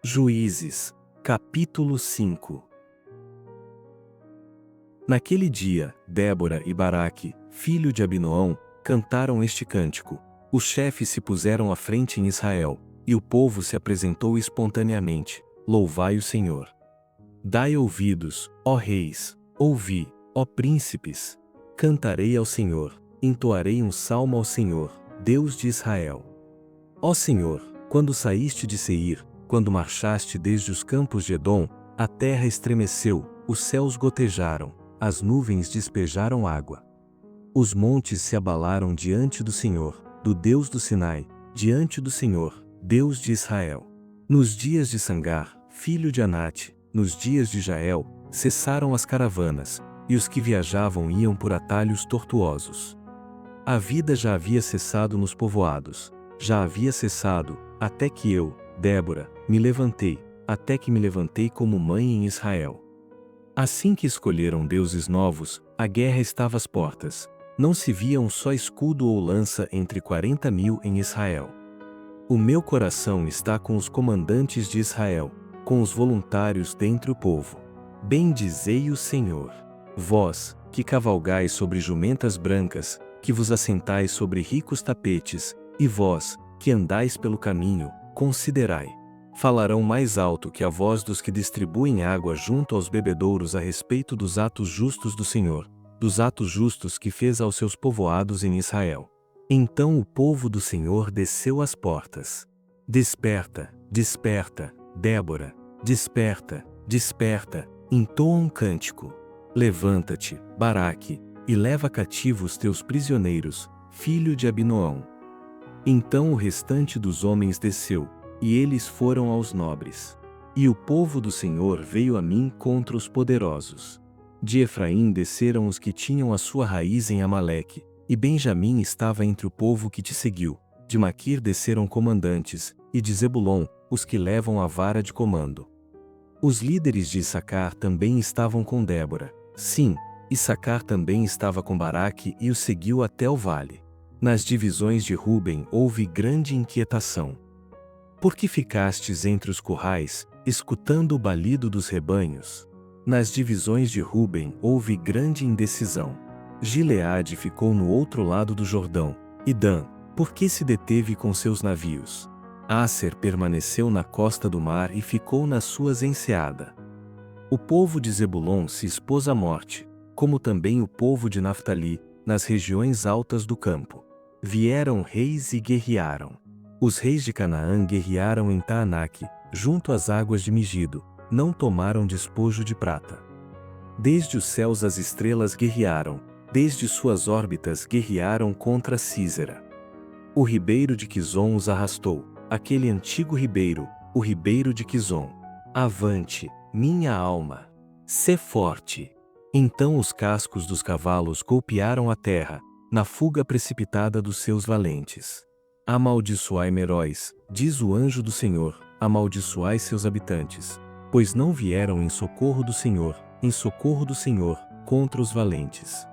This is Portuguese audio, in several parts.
Juízes, capítulo 5. Naquele dia, Débora e Baraque, filho de Abinoão, cantaram este cântico. Os chefes se puseram à frente em Israel, e o povo se apresentou espontaneamente. Louvai o Senhor. Dai ouvidos, ó reis, ouvi, ó príncipes. Cantarei ao Senhor, entoarei um salmo ao Senhor, Deus de Israel. Ó Senhor, quando saíste de Seir, quando marchaste desde os campos de Edom, a terra estremeceu, os céus gotejaram, as nuvens despejaram água. Os montes se abalaram diante do Senhor, do Deus do Sinai, diante do Senhor, Deus de Israel. Nos dias de Sangar, filho de Anate, nos dias de Jael, cessaram as caravanas, e os que viajavam iam por atalhos tortuosos. A vida já havia cessado nos povoados, já havia cessado, até que eu, Débora, me levantei, até que me levantei como mãe em Israel. Assim que escolheram deuses novos, a guerra estava às portas. Não se via um só escudo ou lança entre 40.000 em Israel. O meu coração está com os comandantes de Israel, com os voluntários dentre o povo. Bendizei o Senhor. Vós, que cavalgais sobre jumentas brancas, que vos assentais sobre ricos tapetes, e vós, que andais pelo caminho, considerai. Falarão mais alto que a voz dos que distribuem água junto aos bebedouros a respeito dos atos justos do Senhor, dos atos justos que fez aos seus povoados em Israel. Então o povo do Senhor desceu às portas. Desperta, desperta, Débora, desperta, desperta, entoa um cântico. Levanta-te, Baraque, e leva cativo os teus prisioneiros, filho de Abinoão. Então o restante dos homens desceu, e eles foram aos nobres. E o povo do Senhor veio a mim contra os poderosos. De Efraim desceram os que tinham a sua raiz em Amaleque, e Benjamim estava entre o povo que te seguiu. De Maquir desceram comandantes, e de Zebulon, os que levam a vara de comando. Os líderes de Issacar também estavam com Débora. Sim, Issacar também estava com Baraque e o seguiu até o vale. Nas divisões de Ruben houve grande inquietação. Por que ficastes entre os currais, escutando o balido dos rebanhos? Nas divisões de Ruben houve grande indecisão. Gileade ficou no outro lado do Jordão, e Dan, por que se deteve com seus navios? Asser permaneceu na costa do mar e ficou nas suas enseadas. O povo de Zebulon se expôs à morte, como também o povo de Naftali, nas regiões altas do campo. Vieram reis e guerrearam. Os reis de Canaã guerrearam em Taanaque, junto às águas de Migido, não tomaram despojo de prata. Desde os céus as estrelas guerrearam, desde suas órbitas guerrearam contra Císera. O ribeiro de Quizon os arrastou, aquele antigo ribeiro, o ribeiro de Quizon. Avante, minha alma! Sê forte! Então os cascos dos cavalos golpearam a terra, na fuga precipitada dos seus valentes. Amaldiçoai Meróis, diz o anjo do Senhor, amaldiçoai seus habitantes, pois não vieram em socorro do Senhor, contra os valentes.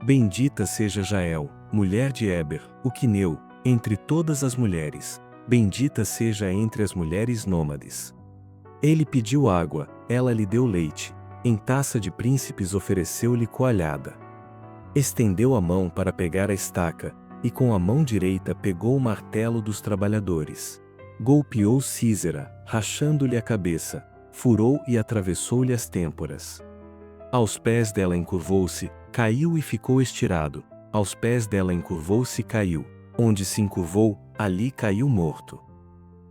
Bendita seja Jael, mulher de Éber, o quineu, entre todas as mulheres, bendita seja entre as mulheres nômades. Ele pediu água, ela lhe deu leite, em taça de príncipes ofereceu-lhe coalhada. Estendeu a mão para pegar a estaca, e com a mão direita pegou o martelo dos trabalhadores. Golpeou Císera, rachando-lhe a cabeça, furou e atravessou-lhe as têmporas. Aos pés dela encurvou-se, caiu e ficou estirado, aos pés dela encurvou-se e caiu, onde se encurvou, ali caiu morto.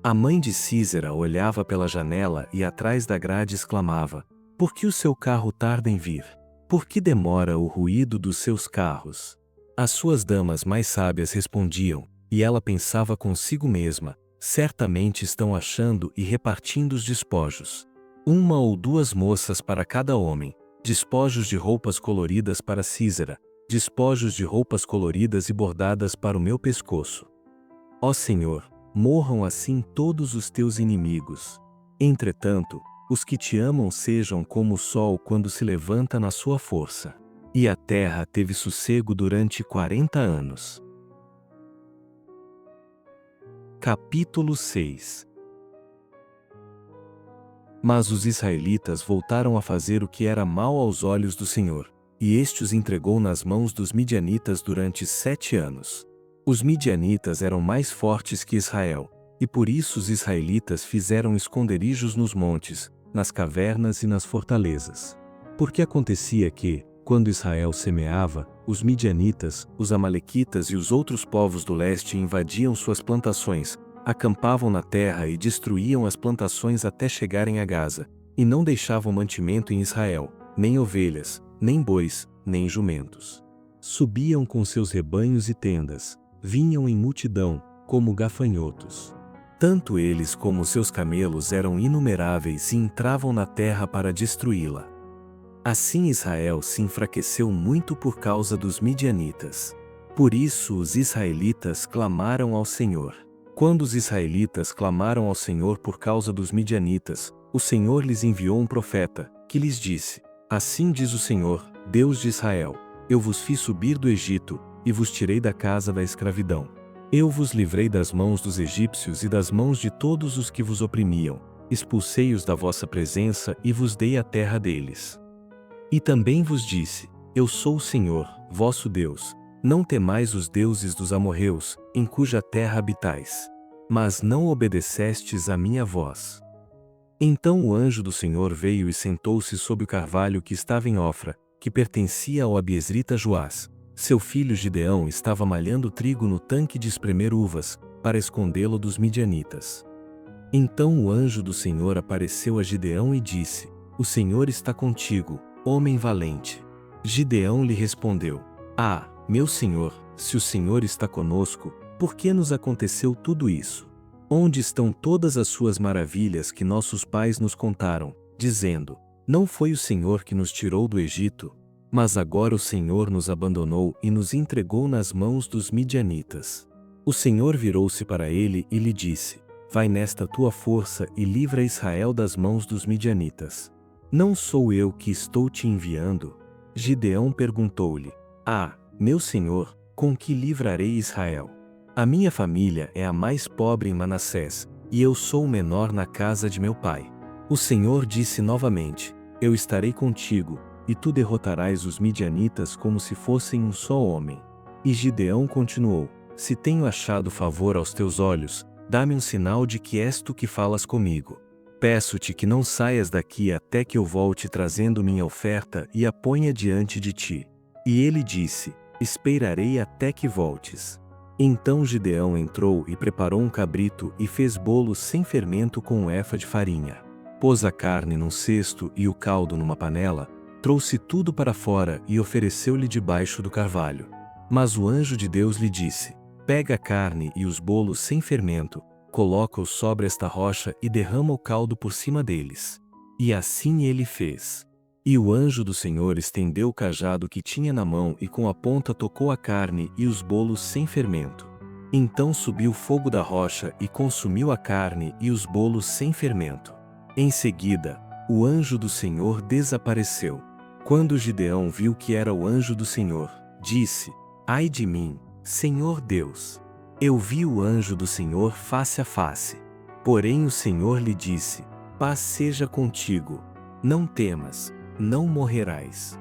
A mãe de Císera olhava pela janela e atrás da grade exclamava: por que o seu carro tarda em vir? Por que demora o ruído dos seus carros? As suas damas mais sábias respondiam, e ela pensava consigo mesma: certamente estão achando e repartindo os despojos. Uma ou duas moças para cada homem, despojos de roupas coloridas para Císera, despojos de roupas coloridas e bordadas para o meu pescoço. Ó Senhor, morram assim todos os teus inimigos. Entretanto, os que te amam sejam como o sol quando se levanta na sua força. E a terra teve sossego durante 40 anos. Capítulo 6. Mas os israelitas voltaram a fazer o que era mal aos olhos do Senhor, e este os entregou nas mãos dos midianitas durante 7 anos. Os midianitas eram mais fortes que Israel, e por isso os israelitas fizeram esconderijos nos montes, nas cavernas e nas fortalezas. Porque acontecia que, quando Israel semeava, os midianitas, os amalequitas e os outros povos do leste invadiam suas plantações, acampavam na terra e destruíam as plantações até chegarem a Gaza, e não deixavam mantimento em Israel, nem ovelhas, nem bois, nem jumentos. Subiam com seus rebanhos e tendas, vinham em multidão, como gafanhotos. Tanto eles como seus camelos eram inumeráveis e entravam na terra para destruí-la. Assim Israel se enfraqueceu muito por causa dos midianitas. Por isso os israelitas clamaram ao Senhor. Quando os israelitas clamaram ao Senhor por causa dos midianitas, o Senhor lhes enviou um profeta, que lhes disse: Assim diz o Senhor, Deus de Israel: Eu vos fiz subir do Egito, e vos tirei da casa da escravidão. Eu vos livrei das mãos dos egípcios e das mãos de todos os que vos oprimiam, expulsei-os da vossa presença e vos dei a terra deles. E também vos disse: Eu sou o Senhor, vosso Deus. Não temais os deuses dos amorreus, em cuja terra habitais. Mas não obedecestes à minha voz. Então o anjo do Senhor veio e sentou-se sob o carvalho que estava em Ofra, que pertencia ao abiezrita Joás. Seu filho Gideão estava malhando trigo no tanque de espremer uvas, para escondê-lo dos midianitas. Então o anjo do Senhor apareceu a Gideão e disse: O Senhor está contigo, homem valente. Gideão lhe respondeu: Ah, meu senhor, se o Senhor está conosco, por que nos aconteceu tudo isso? Onde estão todas as suas maravilhas que nossos pais nos contaram, dizendo: Não foi o Senhor que nos tirou do Egito? Mas agora o Senhor nos abandonou e nos entregou nas mãos dos midianitas. O Senhor virou-se para ele e lhe disse: Vai nesta tua força e livra Israel das mãos dos midianitas. Não sou eu que estou te enviando? Gideão perguntou-lhe: Ah, meu senhor, com que livrarei Israel? A minha família é a mais pobre em Manassés, e eu sou o menor na casa de meu pai. O Senhor disse novamente: Eu estarei contigo, e tu derrotarás os midianitas como se fossem um só homem. E Gideão continuou: Se tenho achado favor aos teus olhos, dá-me um sinal de que és tu que falas comigo. Peço-te que não saias daqui até que eu volte trazendo minha oferta e a ponha diante de ti. E ele disse: Esperarei até que voltes. Então Gideão entrou e preparou um cabrito e fez bolos sem fermento com um efa de farinha. Pôs a carne num cesto e o caldo numa panela, trouxe tudo para fora e ofereceu-lhe debaixo do carvalho. Mas o anjo de Deus lhe disse: Pega a carne e os bolos sem fermento, coloca-os sobre esta rocha e derrama o caldo por cima deles. E assim ele fez. E o anjo do Senhor estendeu o cajado que tinha na mão e com a ponta tocou a carne e os bolos sem fermento. Então subiu o fogo da rocha e consumiu a carne e os bolos sem fermento. Em seguida, o anjo do Senhor desapareceu. Quando Gideão viu que era o anjo do Senhor, disse: Ai de mim, Senhor Deus! Eu vi o anjo do Senhor face a face. Porém o Senhor lhe disse: Paz seja contigo. Não temas, não morrerás.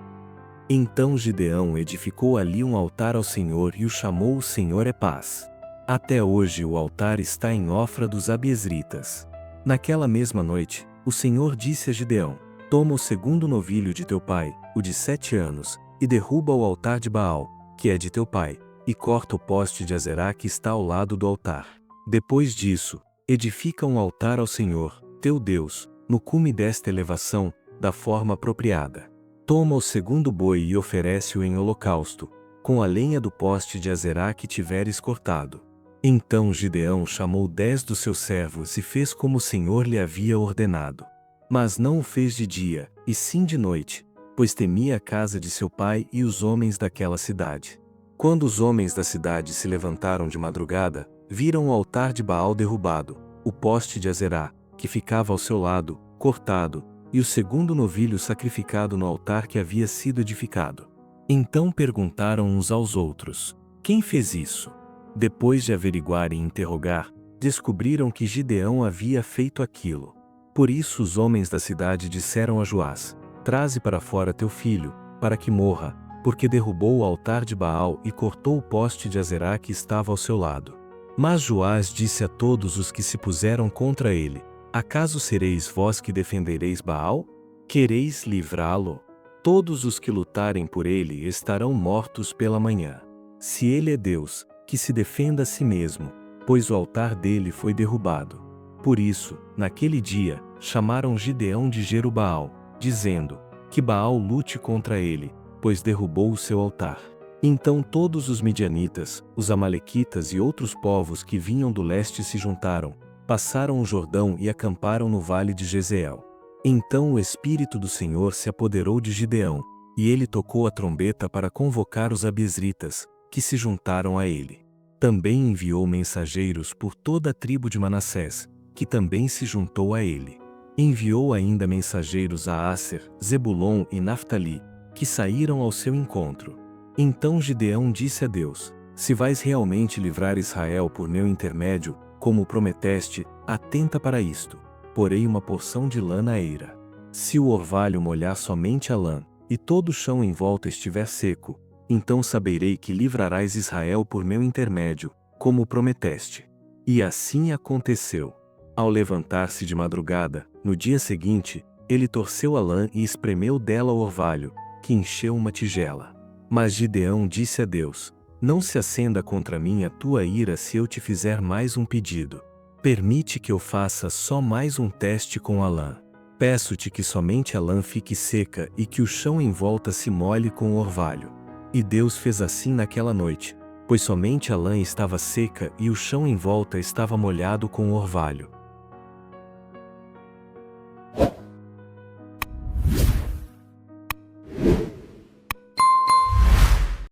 Então Gideão edificou ali um altar ao Senhor e o chamou: O Senhor é paz. Até hoje o altar está em Ofra dos abiezritas. Naquela mesma noite, o Senhor disse a Gideão: Toma o segundo novilho de teu pai, o de 7 anos, e derruba o altar de Baal, que é de teu pai, e corta o poste de Azerá que está ao lado do altar. Depois disso, edifica um altar ao Senhor, teu Deus, no cume desta elevação, da forma apropriada. Toma o segundo boi e oferece-o em holocausto, com a lenha do poste de Azerá que tiveres cortado. Então Gideão chamou 10 dos seus servos e fez como o Senhor lhe havia ordenado. Mas não o fez de dia, e sim de noite, pois temia a casa de seu pai e os homens daquela cidade. Quando os homens da cidade se levantaram de madrugada, viram o altar de Baal derrubado, o poste de Azerá, que ficava ao seu lado, cortado, e o segundo novilho sacrificado no altar que havia sido edificado. Então perguntaram uns aos outros: Quem fez isso? Depois de averiguar e interrogar, descobriram que Gideão havia feito aquilo. Por isso os homens da cidade disseram a Joás: Traze para fora teu filho, para que morra, porque derrubou o altar de Baal e cortou o poste de Azerá que estava ao seu lado. Mas Joás disse a todos os que se puseram contra ele: Acaso sereis vós que defendereis Baal? Quereis livrá-lo? Todos os que lutarem por ele estarão mortos pela manhã. Se ele é Deus, que se defenda a si mesmo, pois o altar dele foi derrubado. Por isso, naquele dia, chamaram Gideão de Jerubaal, dizendo: Que Baal lute contra ele, pois derrubou o seu altar. Então todos os midianitas, os amalequitas e outros povos que vinham do leste se juntaram, passaram o Jordão e acamparam no vale de Jezeel. Então o Espírito do Senhor se apoderou de Gideão, e ele tocou a trombeta para convocar os abiezritas, que se juntaram a ele. Também enviou mensageiros por toda a tribo de Manassés, que também se juntou a ele. Enviou ainda mensageiros a Asser, Zebulon e Naftali, que saíram ao seu encontro. Então Gideão disse a Deus: Se vais realmente livrar Israel por meu intermédio, como prometeste, atenta para isto. Porei uma porção de lã na eira. Se o orvalho molhar somente a lã, e todo o chão em volta estiver seco, então saberei que livrarás Israel por meu intermédio, como prometeste. E assim aconteceu. Ao levantar-se de madrugada, no dia seguinte, ele torceu a lã e espremeu dela o orvalho, que encheu uma tigela. Mas Gideão disse a Deus: Não se acenda contra mim a tua ira se eu te fizer mais um pedido. Permite que eu faça só mais um teste com a lã. Peço-te que somente a lã fique seca e que o chão em volta se molhe com o orvalho. E Deus fez assim naquela noite, pois somente a lã estava seca e o chão em volta estava molhado com o orvalho.